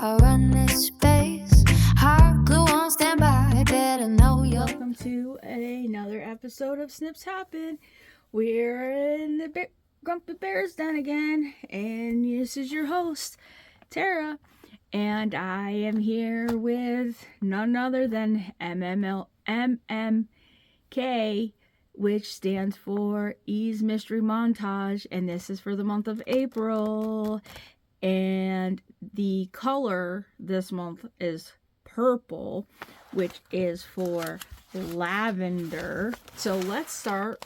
I run this space. Hot glue on standby. I better know you. Welcome to another episode of Snips Happen. We're in the Grumpy Bear's Den again, and this is your host, Tara. And I am here with none other than MMK, which stands for E's Mystery Montage, and this is for the month of April. And the color this month is purple, which is for lavender. So let's start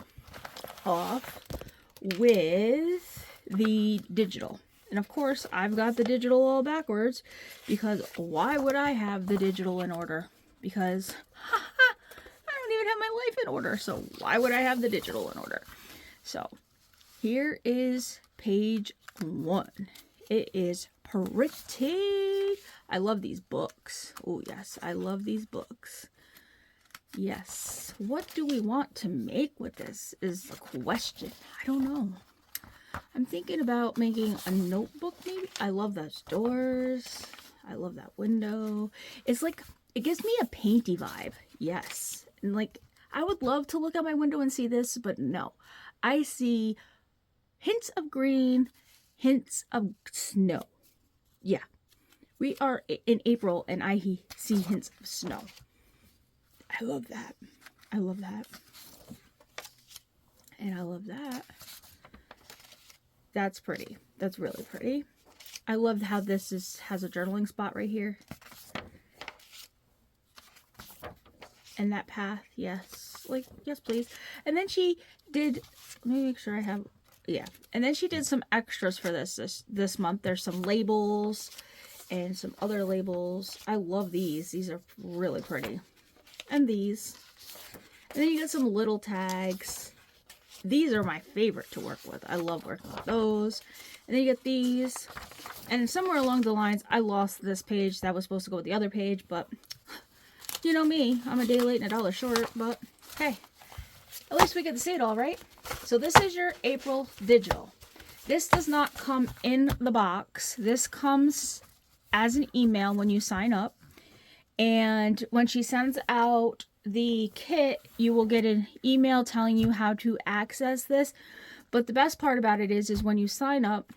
off with the digital. And of course, I've got the digital all backwards because why would I have the digital in order? Because I don't even have my life in order. So why would I have the digital in order? So here is page 1. It is pretty. I love these books. Oh, yes. I love these books. Yes. What do we want to make with this is the question. I don't know. I'm thinking about making a notebook maybe. I love those doors. I love that window. It's like, it gives me a painty vibe. Yes. And like, I would love to look out my window and see this, but no. I see hints of green, hints of snow. Yeah. We are in April and I see hints of snow. I love that. I love that. And I love that. That's pretty. That's really pretty. I love how this has a journaling spot right here. And that path, yes. Like, yes, please. And then she did, let me make sure I have, yeah. And then she did some extras for this month. There's some labels and some other labels. I love these. These are really pretty. And these. And then you get some little tags. These are my favorite to work with. I love working with those. And then you get these. And somewhere along the lines, I lost this page that was supposed to go with the other page, but you know me, I'm a day late and $1 short, but hey, at least we get to see it all, right? So this is your April digital. This does not come in the box. This comes as an email when you sign up. And when she sends out the kit, you will get an email telling you how to access this. But the best part about it is when you sign up,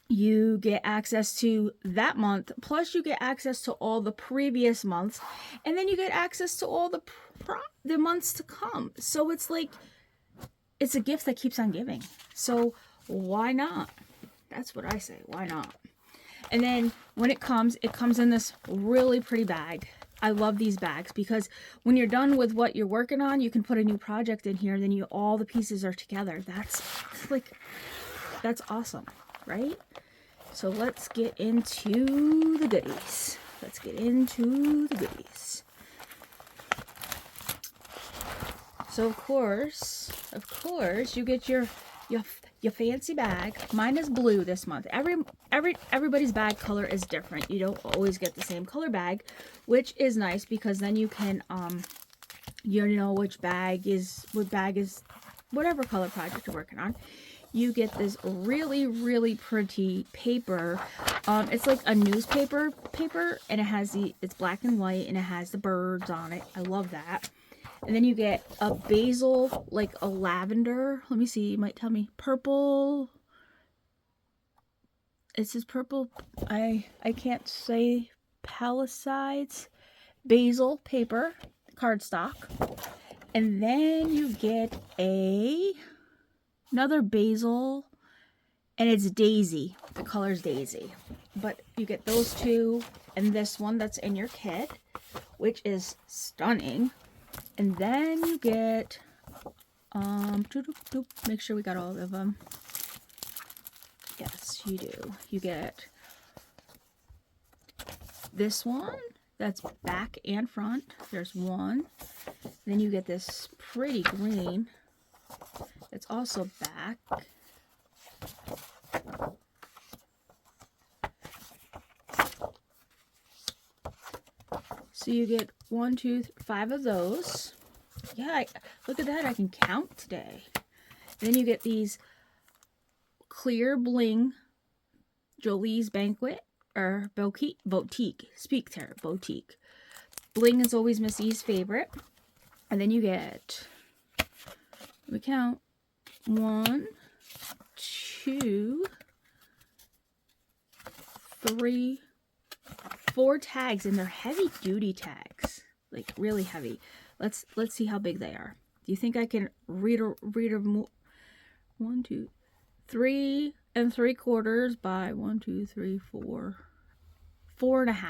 you get access to that month, plus you get access to all the previous months, and then you get access to all the months to come. So it's like, it's a gift that keeps on giving. So why not? That's what I say. Why not? And then when it comes in this really pretty bag. I love these bags because when you're done with what you're working on, you can put a new project in here, and then all the pieces are together. That's awesome, right? So let's get into the goodies. So of course, you get your fancy bag. Mine is blue this month. Everybody's bag color is different. You don't always get the same color bag, which is nice because then you can you know which bag is whatever color project you're working on. You get this really, really pretty paper. It's like a newspaper paper, and it's black and white, and it has the birds on it. I love that. And then you get a basil, like a lavender. Let me see. You might tell me. Purple. It says purple. I can't say pallicides. Basil paper. Cardstock. And then you get another basil. And it's daisy. The color's daisy. But you get those two. And this one that's in your kit. Which is stunning. And then you get, make sure we got all of them. Yes, you do. You get this one that's back and front. There's one. Then you get this pretty green. It's also back. So you get 1, 2, 5 of those. Yeah, look at that. I can count today. Then you get these clear bling Jolie's Banquet or boutique. Speak there, boutique. Bling is always Miss E's favorite. And then you get, we count, 1, 2, 3, 4 tags, and they're heavy duty tags, like really heavy. Let's see how big they are. Do you think I can read a more? 1, 2, 3 3/4 by 1, 2, 3, 4, 4.5.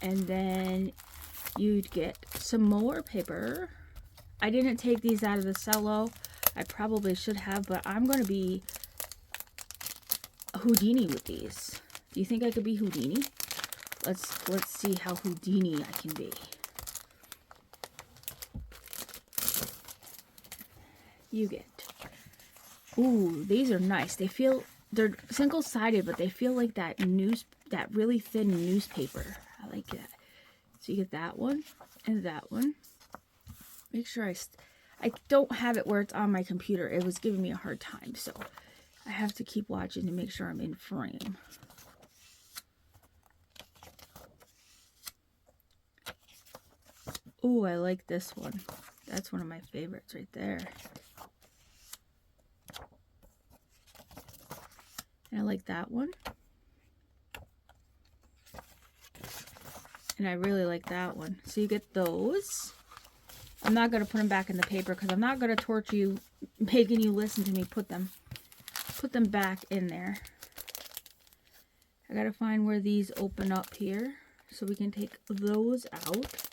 And then you'd get some more paper. I didn't take these out of the cello. I probably should have, but I'm going to be Houdini with these. Do you think I could be Houdini? Let's see how Houdini I can be. You get. Ooh, these are nice. They're single-sided, but they feel like that really thin newspaper. I like that. So you get that one and that one. Make sure I don't have it where it's on my computer. It was giving me a hard time, so I have to keep watching to make sure I'm in frame. Ooh, I like this one. That's one of my favorites right there. And I like that one. And I really like that one. So you get those. I'm not going to put them back in the paper because I'm not going to torture you making you listen to me put them back in there. I got to find where these open up here so we can take those out.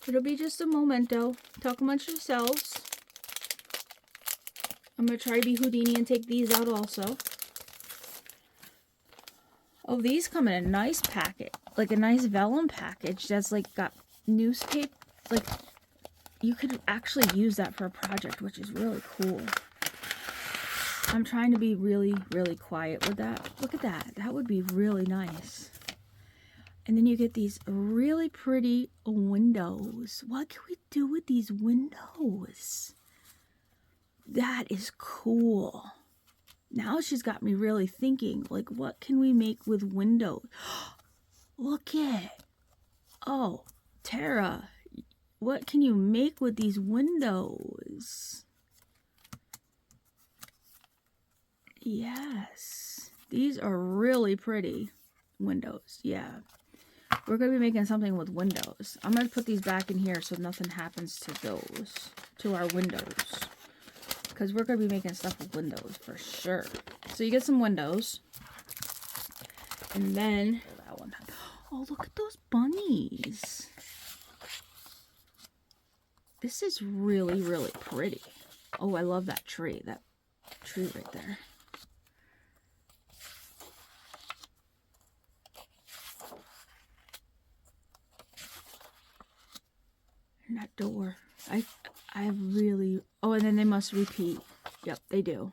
It'll be just a momento. Talk amongst yourselves. I'm going to try to be Houdini and take these out also. Oh, these come in a nice packet. Like a nice vellum package that's like got newspaper. Like you could actually use that for a project, which is really cool. I'm trying to be really, really quiet with that. Look at that. That would be really nice. And then you get these really pretty windows. What can we do with these windows? That is cool. Now she's got me really thinking, like, what can we make with windows? Look at, oh, Tara, what can you make with these windows? Yes, these are really pretty windows. Yeah, we're going to be making something with windows. I'm going to put these back in here so nothing happens to those, to our windows. Because we're going to be making stuff with windows for sure. So you get some windows. And then, that one. Oh, look at those bunnies. This is really, really pretty. Oh, I love that tree. That tree right there. And that door. I really... Oh, and then they must repeat. Yep, they do.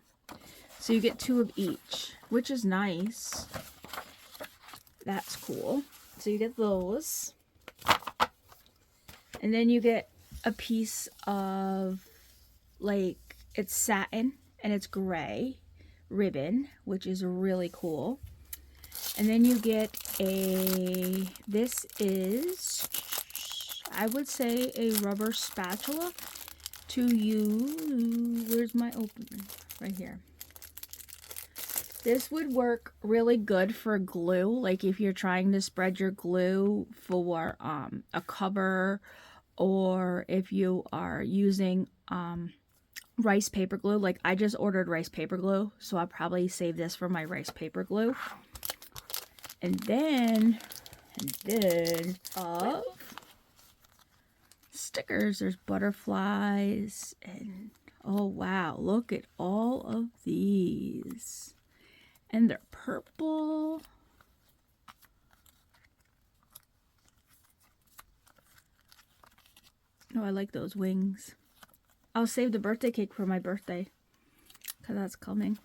So you get 2 of each, which is nice. That's cool. So you get those. And then you get a piece of, like, it's satin and it's gray ribbon, which is really cool. And then you get this is, I would say, a rubber spatula to use. Where's my opener? Right here. This would work really good for glue, like if you're trying to spread your glue for a cover, or if you are using rice paper glue. Like I just ordered rice paper glue, so I'll probably save this for my rice paper glue. And then of stickers, there's butterflies, and oh wow, look at all of these. And they're purple. Oh, I like those wings. I'll save the birthday cake for my birthday, because that's coming.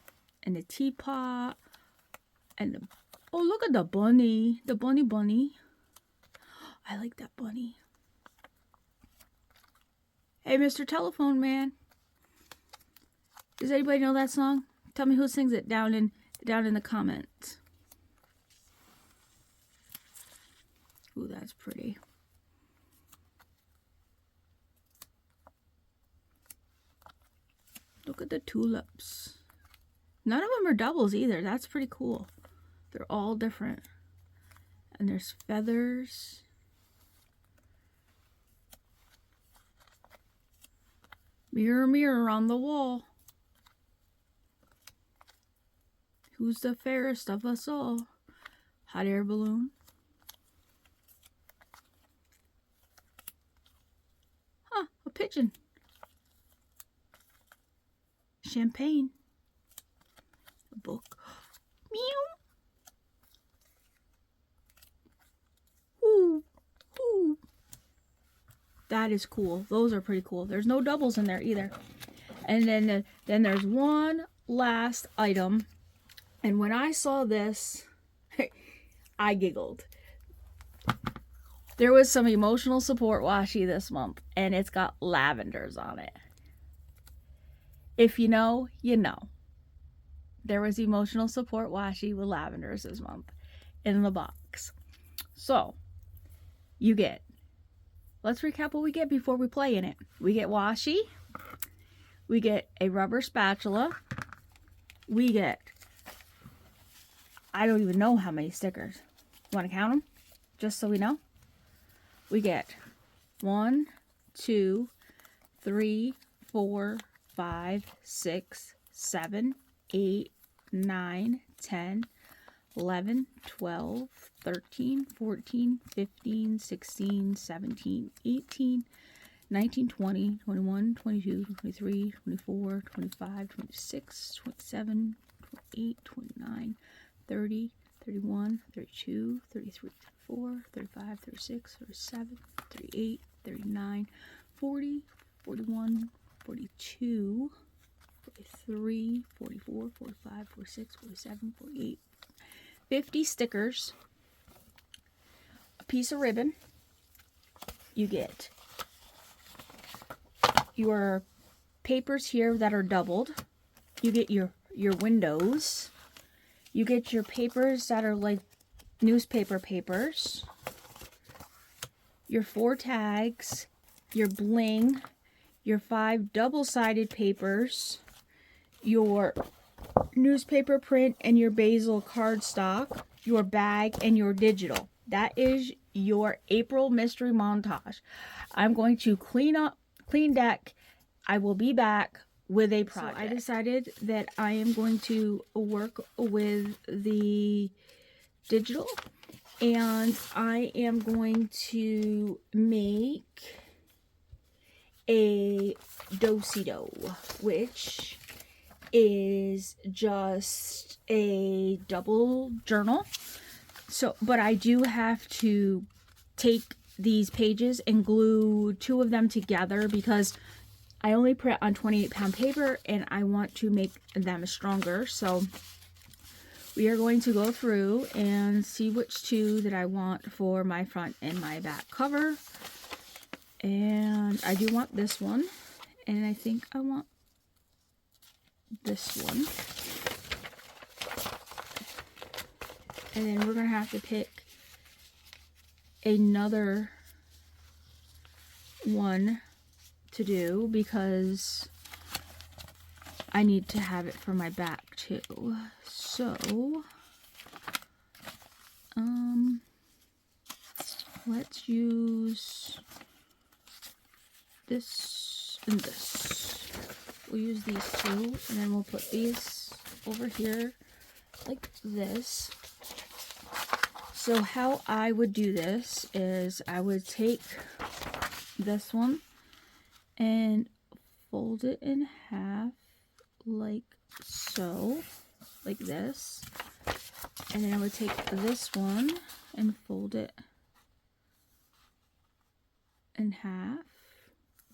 And the teapot. And the, oh, look at the bunny. The bunny. I like that bunny. Hey, Mr. Telephone Man. Does anybody know that song? Tell me who sings it down in the comments. Ooh, that's pretty. Look at the tulips. None of them are doubles either. That's pretty cool. They're all different. And there's feathers. Mirror, mirror on the wall. Who's the fairest of us all? Hot air balloon. Huh, a pigeon. Champagne. A book. Meow. Ooh. Ooh. That is cool. Those are pretty cool. There's no doubles in there either. And then there's one last item. And when I saw this, I giggled. There was some emotional support washi this month, and it's got lavenders on it. If you know, you know. There was emotional support washi with lavenders this month in the box. So, you get, let's recap what we get before we play in it. We get washi. We get a rubber spatula. We get, I don't even know how many stickers. You want to count them? Just so we know. We get 1, 2, 3, 4, 5, 6, 7, 8, 9, 10, 11, 12, 13, 14, 15, 16, 17, 18, 19, 20, 21, 22, 23, 24, 25, 26, 27, 28, 29, 30, 31, 32, 33, 34, 35, 36, 37, 38, 39, 40, 41, 42, 43, 44, 45, 46, 47, 48, 50 stickers, a piece of ribbon. You get your papers here that are doubled. You get your windows. You get your papers that are like newspaper papers. Your 4 tags. Your bling. Your 5 double-sided papers. Your newspaper print and your basil cardstock. Your bag and your digital. That is your April mystery montage. I'm going to clean deck. I will be back with a project. So I decided that I am going to work with the digital, and I am going to make a do-si-do, which is just a double journal. So, but I do have to take these pages and glue 2 of them together because I only print on 28-pound paper and I want to make them stronger. So we are going to go through and see which 2 that I want for my front and my back cover. And I do want this one, and I think I want this one. And then we're going to have to pick another one to do because I need to have it for my back too. So, let's use this and this. We'll use these 2, and then we'll put these over here like this. So how I would do this is I would take this one and fold it in half like so, like this. And then I would take this one and fold it in half.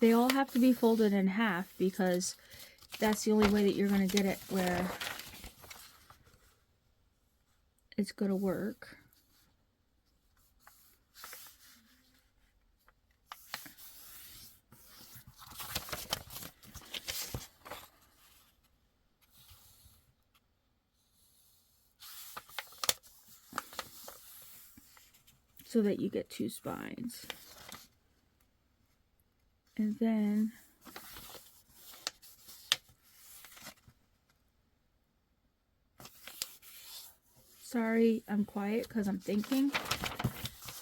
They all have to be folded in half because that's the only way that you're going to get it where it's going to work. so that you get 2 spines. And then sorry, I'm quiet because I'm thinking.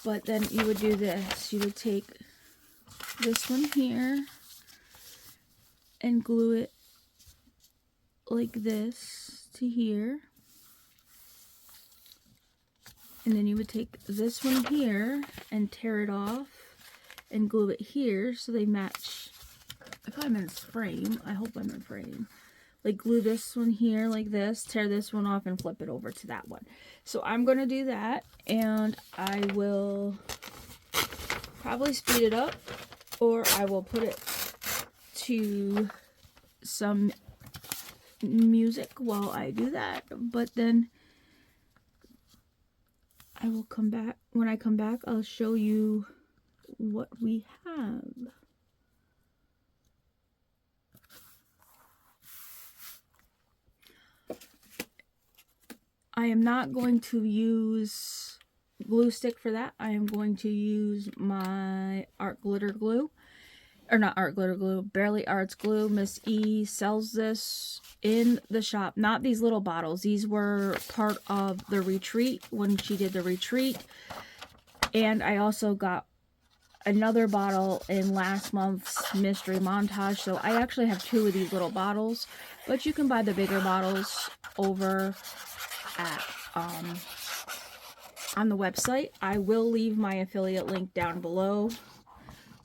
But then you would do this. You would take this one here and glue it like this to here. And then you would take this one here and tear it off and glue it here so they match. If I'm in frame, I hope I'm in frame. Like glue this one here like this, tear this one off and flip it over to that one. So I'm going to do that, and I will probably speed it up, or I will put it to some music while I do that. But then I will come back. When I come back, I'll show you what we have. I am not going to use glue stick for that. I am going to use my art glitter glue. Or not art glitter glue, Barely Arts glue. Miss E sells this in the shop. Not these little bottles. These were part of the retreat when she did the retreat. And I also got another bottle in last month's Mystery Montage. So I actually have 2 of these little bottles. But you can buy the bigger bottles over at on the website. I will leave my affiliate link down below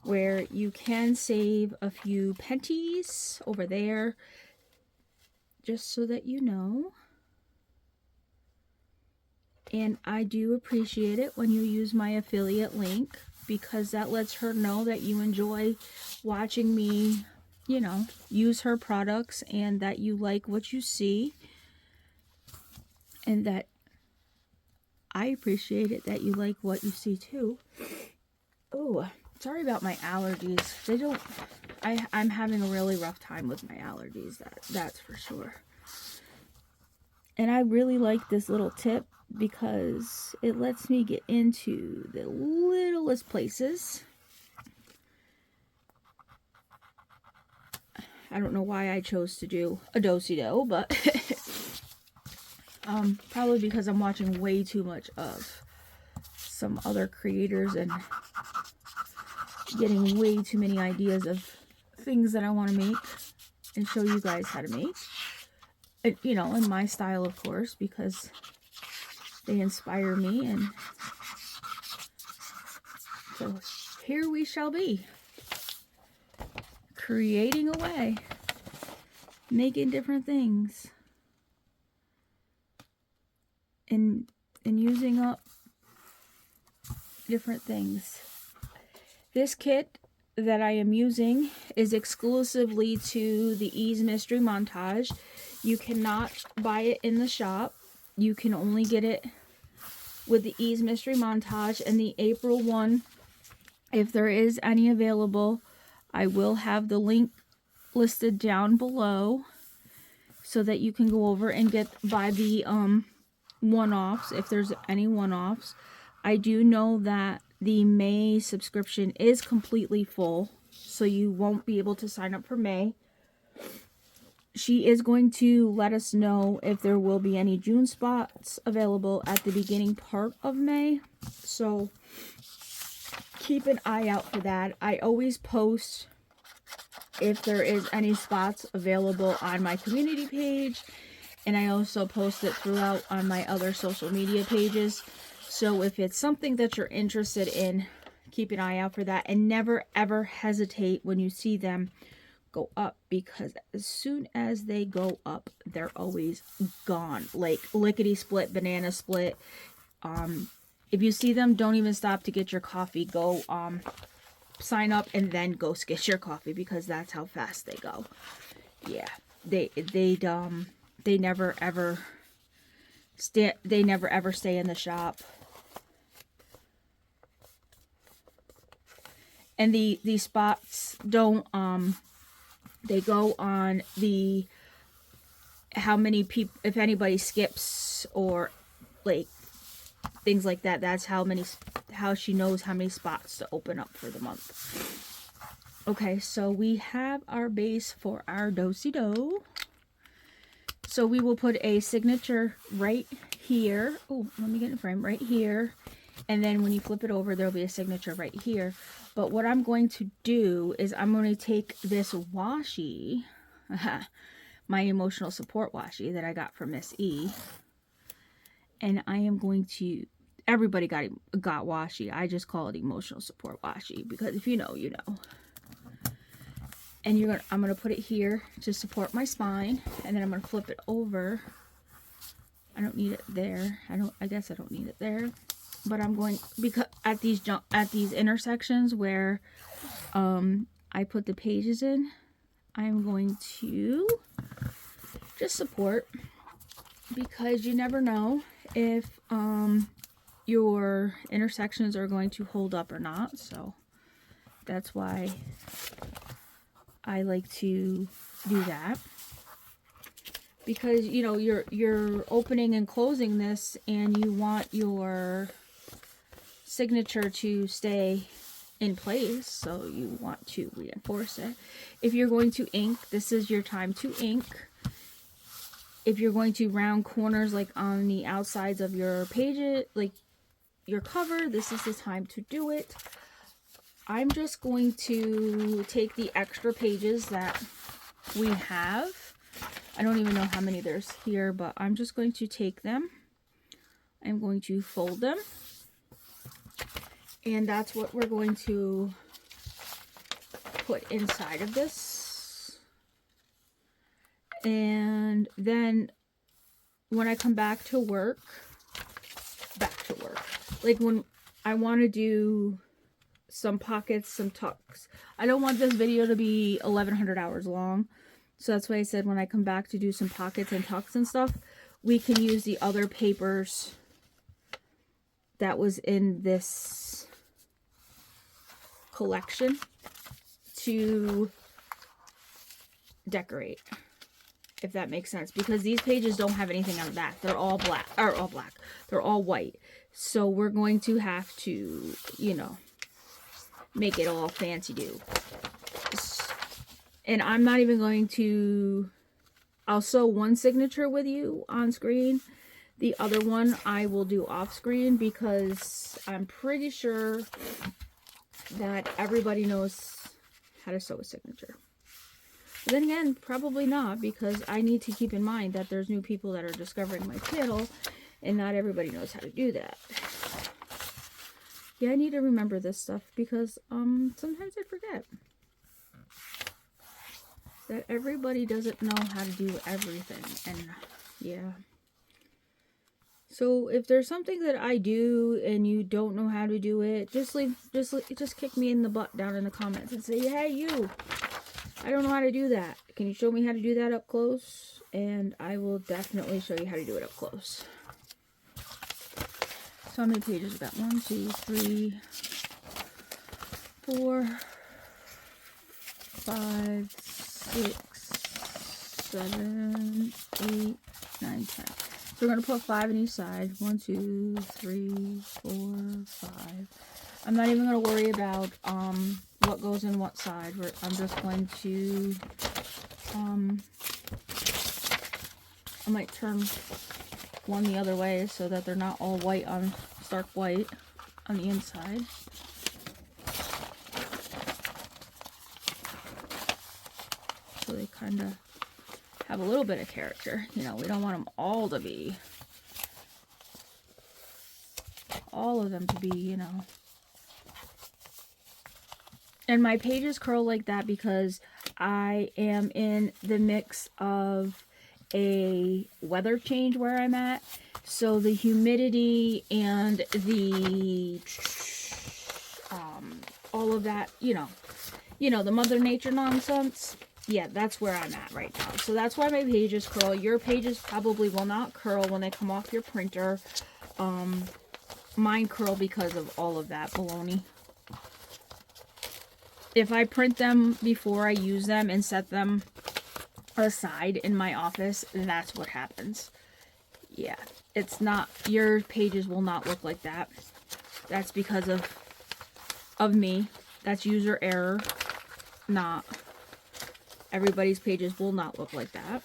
where you can save a few pennies over there, just so that you know. And I do appreciate it when you use my affiliate link, because that lets her know that you enjoy watching me, you know, use her products, and that you like what you see. And that I appreciate it that you like what you see too. Oh, sorry about my allergies. They don't... I'm having a really rough time with my allergies. That's for sure. And I really like this little tip because it lets me get into the littlest places. I don't know why I chose to do a do-si-do, but probably because I'm watching way too much of some other creators and getting way too many ideas of things that I want to make and show you guys how to make. And, you know, in my style, of course, because they inspire me. And so here we shall be, creating away, making different things, and using up different things. This kit that I am using is exclusively to the Ease Mystery Montage. You cannot buy it in the shop. You can only get it with the Ease Mystery Montage. And the April one, if there is any available, I will have the link listed down below so that you can go over and buy the one-offs, if there's any one-offs. I do know that the May subscription is completely full, so you won't be able to sign up for May. She is going to let us know if there will be any June spots available at the beginning part of May, so keep an eye out for that. I always post if there is any spots available on my community page, and I also post it throughout on my other social media pages. So if it's something that you're interested in, keep an eye out for that. And never ever hesitate when you see them go up, because as soon as they go up, they're always gone. Like lickety split, banana split. If you see them, don't even stop to get your coffee. Go sign up and then go get your coffee, because that's how fast they go. Yeah, they never ever stay in the shop. And the spots don't they go on the how many people, if anybody skips or like things like that. That's how how she knows how many spots to open up for the month. Okay, so we have our base for our do-si-do. So we will put a signature right here. Oh, let me get in frame. Right here. And then when you flip it over, there'll be a signature right here. But what I'm going to do is I'm going to take this washi, my emotional support washi that I got from Miss E. And I am going to, everybody got washi. I just call it emotional support washi because if you know, you know. And I'm going to put it here to support my spine. And then I'm going to flip it over. I don't need it there. I guess I don't need it there. But I'm going, because at these intersections where I put the pages in, I'm going to just support, because you never know if your intersections are going to hold up or not. So that's why I like to do that, because you know you're opening and closing this and you want your signature to stay in place, so you want to reinforce it. If you're going to ink, this is your time to ink. If you're going to round corners like on the outsides of your pages, like your cover, this is the time to do it. I'm just going to take the extra pages that we have. I don't even know how many there's here, but I'm just going to take them. I'm going to fold them. And that's what we're going to put inside of this. And then when I come back to work, like when I want to do some pockets, some tucks. I don't want this video to be 1100 hours long. So that's why I said when I come back to do some pockets and tucks and stuff, we can use the other papers that was in this collection to decorate, if that makes sense, because these pages don't have anything on the back. They're all black, or all black. They're all white. So we're going to have to, you know, make it all fancy do. And I'm not even going to, I'll sew one signature with you on screen. The other one I will do off screen, because I'm pretty sure that everybody knows how to sew a signature. But then again, probably not, because I need to keep in mind that there's new people that are discovering my channel, and not everybody knows how to do that. Yeah, I need to remember this stuff, because sometimes I forget that everybody doesn't know how to do everything. And yeah, so if there's something that I do and you don't know how to do it, just kick me in the butt down in the comments and say, hey, you, I don't know how to do that. Can you show me how to do that up close? And I will definitely show you how to do it up close. So how many pages we got? 1, 2, 3, 4, 5, 6, 7, 8, 9, 10. So we're going to put 5 on each side. 1, 2, 3, 4, 5. I'm not even going to worry about what goes in what side. I'm just going to, I might turn one the other way so that they're not all white on, stark white on the inside. So they kind of have a little bit of character. You know, we don't want them all to be, all of them to be, you know. And my pages curl like that because I am in the mix of a weather change where I'm at. So the humidity and the, all of that, you know, the Mother Nature nonsense. Yeah, that's where I'm at right now. So that's why my pages curl. Your pages probably will not curl when they come off your printer. Mine curl because of all of that baloney. If I print them before I use them and set them aside in my office, that's what happens. Yeah, it's not, your pages will not look like that. That's because of me. That's user error. Not everybody's pages will not look like that.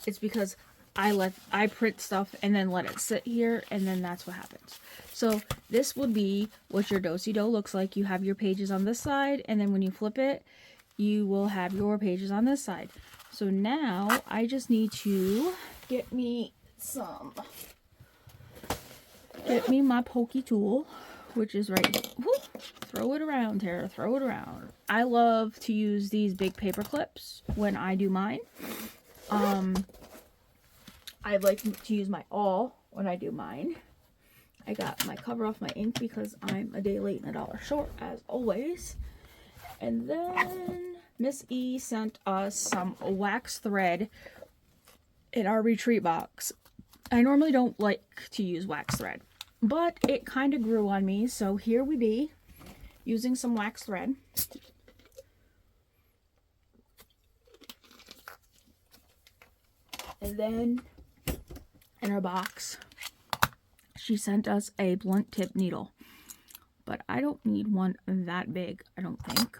It's because I print stuff and then let it sit here, and then that's what happens. So this would be what your do-si-do looks like. You have your pages on this side, and then when you flip it, you will have your pages on this side. So now I just need to get me my pokey tool, which is right here. Whoop. Throw it around, Tara. Throw it around. I love to use these big paper clips when I do mine. I like to use my awl when I do mine. I got my cover off my ink because I'm a day late and $1 short, as always. And then Miss E sent us some wax thread in our retreat box. I normally don't like to use wax thread, but it kind of grew on me, so here we be, using some wax thread. And then in our box, she sent us a blunt tip needle. But I don't need one that big, I don't think,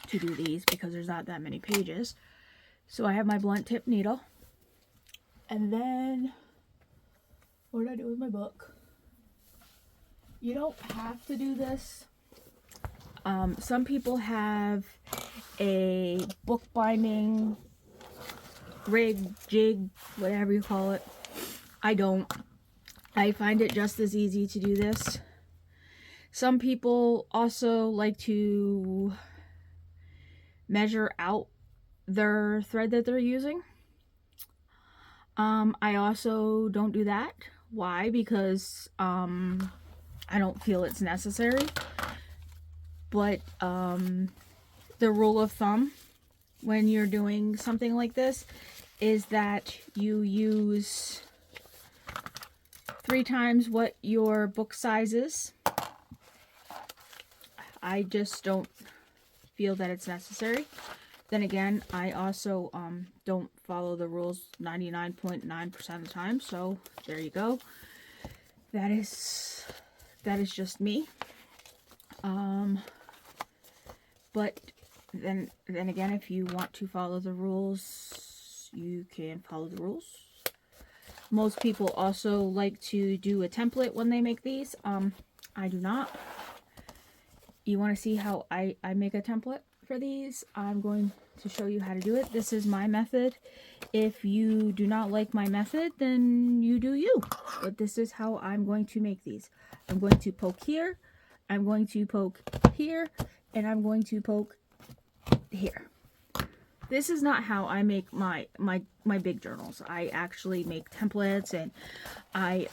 to do these because there's not that many pages. So I have my blunt tip needle. And then, what did I do with my book? You don't have to do this. Some people have a bookbinding rig, jig, whatever you call it. I don't. I find it just as easy to do this. Some people also like to measure out their thread that they're using. I also don't do that. Why? Because I don't feel it's necessary. But the rule of thumb when you're doing something like this is that you use 3 times what your book size is. I just don't feel that it's necessary. Then again, I also don't follow the rules 99.9% of the time, so there you go. That is just me. But then again, if you want to follow the rules, you can follow the rules. Most people also like to do a template when they make these. I do not. You want to see how I make a template for these? I'm going to show you how to do it. This is my method. If you do not like my method, then you do you. But this is how I'm going to make these. I'm going to poke here, I'm going to poke here, and I'm going to poke here. This is not how I make my big journals. I actually make templates, and I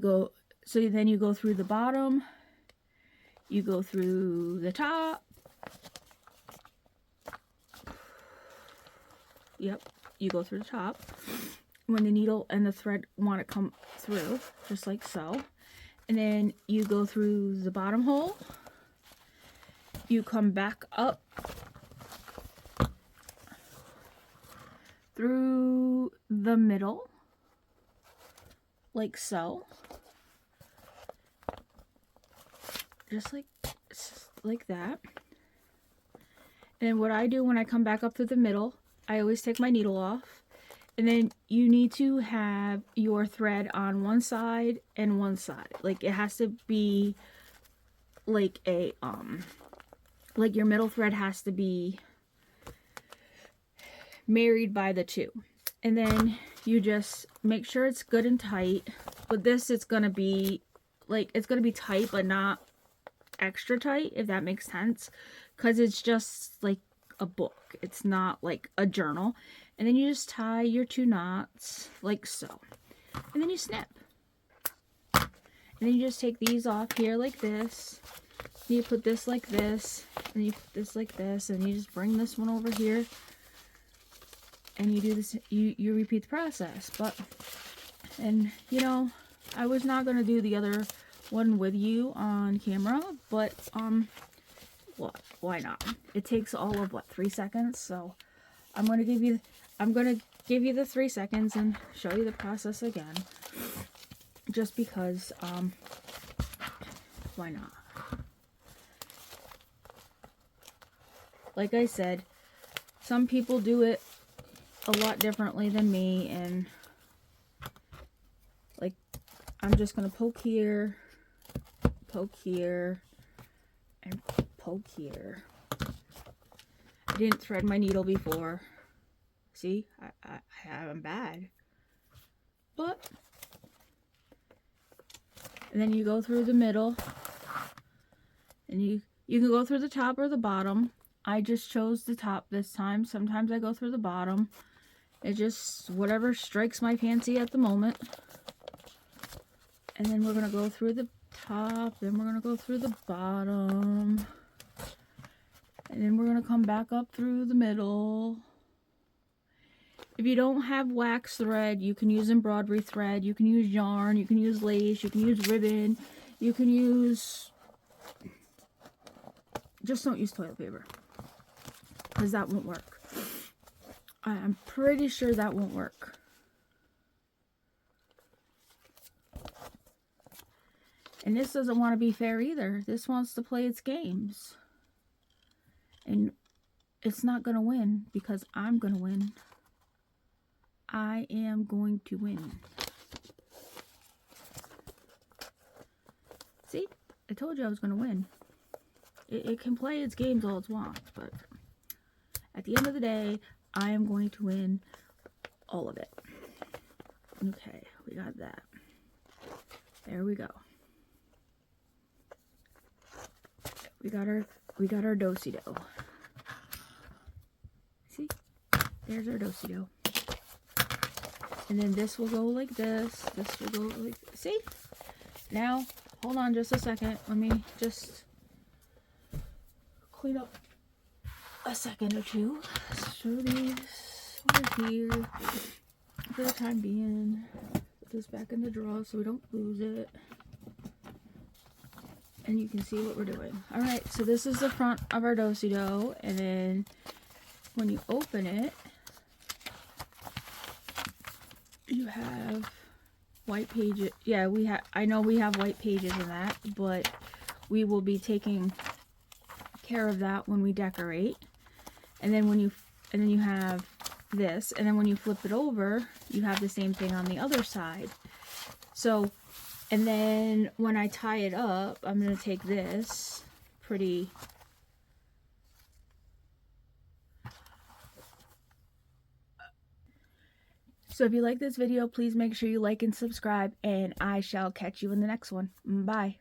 go, so then you go through the bottom, you go through the top. Yep, you go through the top when the needle and the thread want to come through, just like so. And then you go through the bottom hole. You come back up through the middle, like so. Just like that. And what I do when I come back up through the middle, I always take my needle off. And then you need to have your thread on one side and one side. Like it has to be like a, like your middle thread has to be married by the two. And then you just make sure it's good and tight. With this, it's going to be like, it's going to be tight, but not extra tight, if that makes sense. Because it's just like a book. It's not like a journal. And then you just tie your 2 knots like so. And then you snip. And then you just take these off here like this. And you put this like this. And you put this like this. And you just bring this one over here. And you do this, you repeat the process. And you know, I was not going to do the other one with you on camera. But, why not? It takes all of, 3 seconds? So, I'm going to give you the 3 seconds and show you the process again. just because, why not? Like I said, some people do it a lot differently than me, and like, I'm just gonna poke here, and poke here. I didn't thread my needle before. See, I'm bad. But, and then you go through the middle, and you can go through the top or the bottom. I just chose the top this time. Sometimes I go through the bottom. It just, whatever strikes my fancy at the moment. And then we're going to go through the top, then we're going to go through the bottom. And then we're going to come back up through the middle. If you don't have wax thread, you can use embroidery thread, you can use yarn, you can use lace, you can use ribbon, you can use... Just don't use toilet paper, because that won't work. I'm pretty sure that won't work. And this doesn't want to be fair either. This wants to play its games. And it's not going to win, because I'm going to win. I am going to win. See? I told you I was going to win. It can play its games all it wants, but at the end of the day, I am going to win all of it. Okay, we got that. There we go. We got our do-si-do. See? There's our do-si-do. And then this will go like this. This will go like... See? Now, hold on just a second. Let me just clean up a second or two. Throw these over here for the time being. Put this back in the drawer so we don't lose it. And you can see what we're doing. Alright, so this is the front of our do-si-do. And then when you open it, you have white pages. Yeah, I know we have white pages in that, but we will be taking care of that when we decorate. And then you have this, and then when you flip it over, you have the same thing on the other side. So, and then when I tie it up, I'm going to take this pretty... So if you like this video, please make sure you like and subscribe, and I shall catch you in the next one. Bye.